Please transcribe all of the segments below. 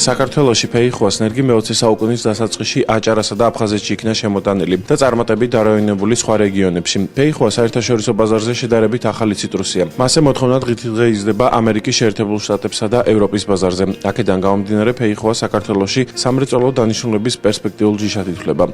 საქართველოში ფეიხუას ნერგი მე-20 საუკუნის დასაწყისში აჭარასა და აფხაზეთში იქნა შემოტანილი და წარმატებით დარაიონებული სხვა რეგიონებში. ფეიხუა საერთაშორისო ბაზარზე შედარებით ახალი ციტრუსია. მასზე მოთხოვნა დღითიდღე იზრდება ამერიკის შეერთებულ შტატებსა და ევროპის ბაზარზე. აქედან გამომდინარე ფეიხუა საქართველოში სამრეწველო დანიშნულების პერსპექტიულ ჯიშად ითვლება.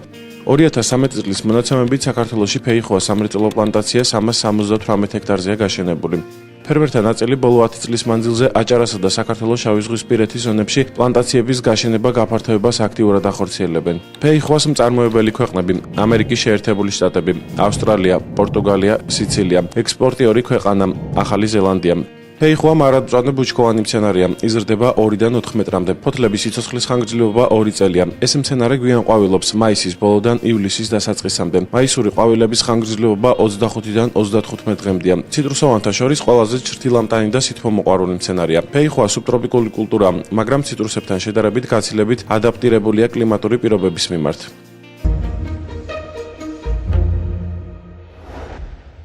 2013 წლის მონაცემებით საქართველოში ფეიხუა სამრეწველო პლანტაცია 378 ჰექტარზეა გაშენებული. ფერმერთა ნაწილი ბოლო 10 წლის მანძილზე აჭარასა და საქართველოს შავიზღვისპირეთის ზონებში პლანტაციების გაშენება გაფართოებას აქტიურად ახორციელებენ. ფეიხუას მწარმოებელი ქვეყნები: ამერიკის შეერთებული შტატები, ავსტრალია, პორტუგალია, სიცილია. ექსპორტიორი ქვეყანა: ახალი ზელანდია. ფეიხუა მარადმწვანე ბუჩქოვანი მცენარეა, იზრდება 2-დან 4 მეტრამდე. ფოთლების სიცოცხლის ხანგრძლივობა 2 წელია. ეს მცენარე გვიან ყვავილობს მაისის ბოლოდან ივლისის დასაწყისამდე. მაისური ყვავილების ხანგრძლივობა 25-დან 35 დღემდეა. ციტრუსოვანთა შორის ყველაზე ჩრდილამტანი და სითბომოყვარული მცენარეა. ფეიხუა სუბტროპიკული კულტურაა, მაგრამ ციტრუსებთან შედარებით გაცილებით ადაპტირებულია კლიმატური პირობების მიმართ.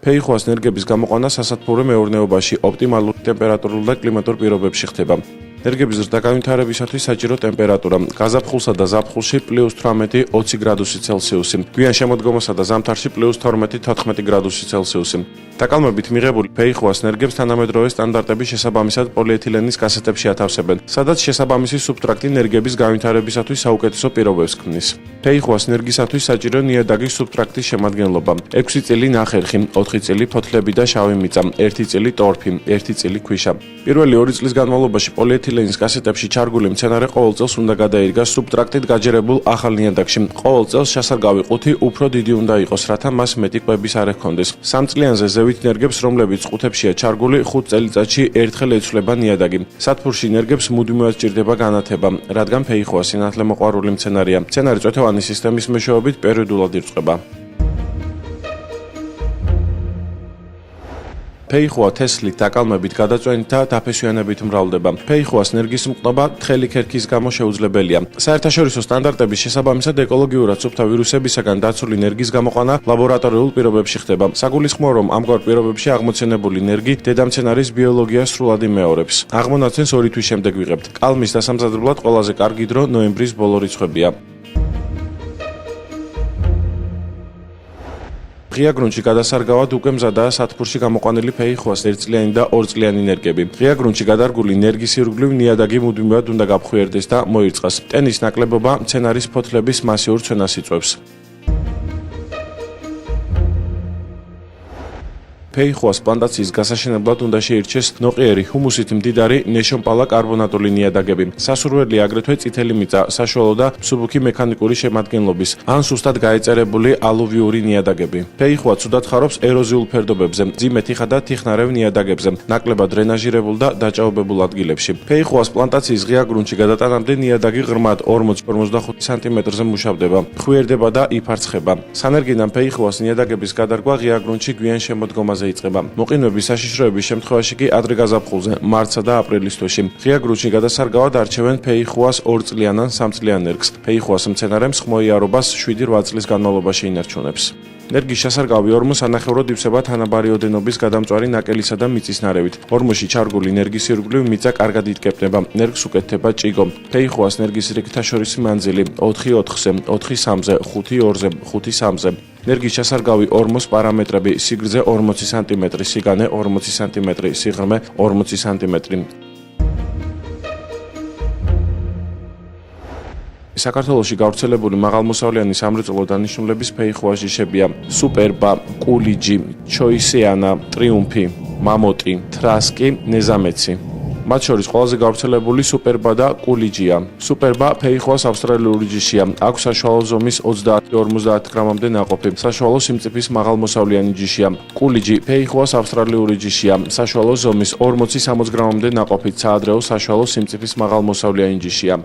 ფეიხუას ნერგების გამოყვანა სასათბურე მეურნეობაში ოპტიმალურ ტემპერატურულ და კლიმატურ პირობებში ხდება. ნერგების ზრდა განვითარებისათვის საჭირო ტემპერატურა: გაზაფხულსა და ზაფხულში +18-20 გრადუსი ცელსიუსი, გვიან შემოდგომასა და ზამთარში +12-14 გრადუსი ცელსიუსი. დაკალმებით მიღებული ფეიხუას ნერგებს თანამედროვე სტანდარტების შესაბამისად პოლიეთილენის კასეტებში ათავსებენ, სადაც შესაბამისი სუბსტრატი ნერგების განვითარებისათვის საუკეთესო პირობებს ქმნის. ფეიხუას ნერგისათვის საჭირო ნიადაგის სუბსტრატის შემადგენლობა: 6 წილი ნახერხი, 4 წილი ფოთლები და შავი მიწა, 1 წილი ტორფი, 1 წილი ქვიშა. პირველი 2 წლის განმავლობაში პოლიეთილენის კასეტებში ჩარგული მცენარე ყოველ წელს უნდა გადაირგას სუბსტრატით გაჯერებულ ახალ ნიადაგში. ყოველ წელს შესარგავი ყუთი უფრო დიდი უნდა იყოს, რათა მას მეტი კვების არ ექონდეს. 3 წლიანზე ზევით ნერგებს, რომლებიც ყუთებშია ჩარგული, 5 წელიწადში ერთხელ ეცვლება ნიადაგი. სათბურში ნერგებს მუდმივად სჭირდება განათება, რადგან ფეიხუა სინათლე მოყვარული მცენარეა. მცენარე წვეთოვანი სისტემის მეშვეობით პერიოდულად ირწყვება. ფეიხუა თესლით, დაკალმებით, გადაწვენით და დაფესვიანებით მრავლდება. ფეიხუას ნერგის მყნობა თხელი ქერქის გამო შეუძლებელია. საერთაშორისო სტანდარტების შესაბამისად ეკოლოგიურად სუფთა ვირუსებისაგან დაცული ნერგის გამოყვანა ლაბორატორიულ პირობებში ხდება. საგულისხმოა, რომ ამგვარ პირობებში აღმოცენებული ნერგი დედამცენარის ბიოლოგიას სრულად იმეორებს. აღმონაცენს 2 თვის შემდეგ ვიღებთ. კალმის დასამზადებლად ყველაზე კარგი დრო ნოემბრის ბოლო რიცხვებია. ღია გრუნტში გადასარგავად უკვე მზადაა სათბურში გამოყვანილი ფეიხუას 1-წლიანი და 2-წლიანი ნერგები. ღია გრუნტში გადარგული ნერგის ირგვლივ ნიადაგი მუდმივად უნდა გაფხვიერდეს და მოირწყას. ტენის ნაკლებობა მცენარის ფოთლების მასიურ ცვენას იწვევს. ფეიხუას პლანტაციის გასაშენებლად უნდა შეირჩეს ნოყიერი, ჰუმუსით მდიდარი, ნეშომპალა კარბონატული ნიადაგები. სასურველი აგრეთვე წითელი მიწა, საშუალო და მსუბუქი მექანიკური შემადგენლობის, ან სუსტად გაეწერებული ალუვიური ნიადაგები. ფეიხუა ცუდად ხარობს ეროზიულ ფერდობებზე, მძიმე თიხა და თიხნარევ ნიადაგებზე, ნაკლებად დრენაჟირებულ და დაჭაობებულ ადგილებში. ფეიხუას პლანტაციის ღია გრუნტში გადატანამდე ნიადაგი ღრმად 40-45 სანტიმეტრზე მუშავდება, ხვიერდება და იფარცხება. სანერგიდან ფეიხუას ნიადაგების გადარგვა ღია გრუნტში გვიან შემოდგომაზე იწყება. მოყინვების საშიშროების შემთხვევაში კი ადრე გაზაფხულზე, მარტსა და აპრილის თვეში. ღია გრუნტში გადასარგავად არჩევენ ფეიხუას 2 წლიან ან 3 წლიან ნერგს. ფეიხუას მცენარემ ხმოიარობას 7-8 წლის განმავლობაში ინარჩუნებს. ნერგის შესარგავი ორმოს ანახევროდ ივსება თანაბარი ოდენობის გადამწვარი ნაკელისა და მიწის ნარევით. ორმოში ჩარგული ნერგის ირგვლივ მიწა კარგად იტკეპნება, ნერგს უკეთდება ჭიგო. ფეიხუას ნერგის რიგთაშორისი მანძილი 4-4-ზე, 4-3-ზე, 5-2-ზე, 5-3-ზე. ნერგის შესარგავი ორმოს პარამეტრები: სიგრძე 40 სანტიმეტრი, სიგანე 40 სანტიმეტრი, სიღრმე 40 სანტიმეტრი. საქართველოში გავრცელებული მაღალმოსავლიანი სამრეწველო დანიშნულების ფეიხუას ჯიშებია: სუპერბა, კულიჯი, ჩოისიანა, ტრიუმფი, მამოტი, თრასკი, ნეზამეცი. მათ შორის ყველაზე გავრცელებული სუპერბა და კულიჯია. სუპერბა ფეიხუას ავსტრალიური ჯიშია. აქვს საშუალო ზომის 30-50 გრამამდე ნაყოფი. საშუალო სიმწიფის მაღალმოსავლიანი ჯიშია. კულიჯი ფეიხუას ავსტრალიური ჯიშია. საშუალო ზომის 40-60 გრამამდე ნაყოფით საადრეო საშუალო სიმწიფის მაღალმოსავლიანი ჯიშია.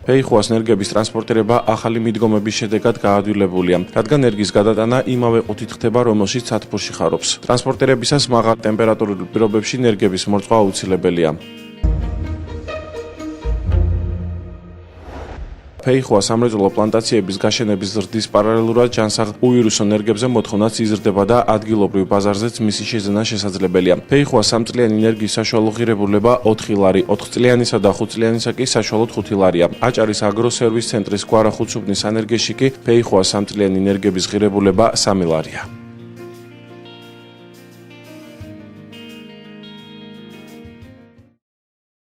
ფეიხუას ნერგების ტრანსპორტირება ახალი მიდგომების შედეგად გაადვილებულია, რადგან ნერგის გადატანა იმავე ყუთით ხდება, რომელშიც სათბურში ხარობს. ტრანსპორტირებისას მაღალ ტემპერატურულ პირობებში ნერგების მორწვა აუცილებელია. ფეიხოა სამრეწველო პლანტაციების გაშენების ზრდის პარალელურად ჯანსაღ უვირუსო ენერგიებზე მოთხოვნაც იზრდება და ადგილობრივ ბაზარზეც მისი შეძენა შესაძლებელია. ფეიხოა სამწლიანი ენერგიის საშუალო ღირებულება 4 ლარი, 4 წლიანისა და 5 წლიანისა კი საშუალოდ 5 ლარია. აჭარის აგროსერვის ცენტრის გვარახუცუბნის ანერგიაში კი ფეიხოა სამწლიანი ენერგიების ღირებულება 3 ლარია.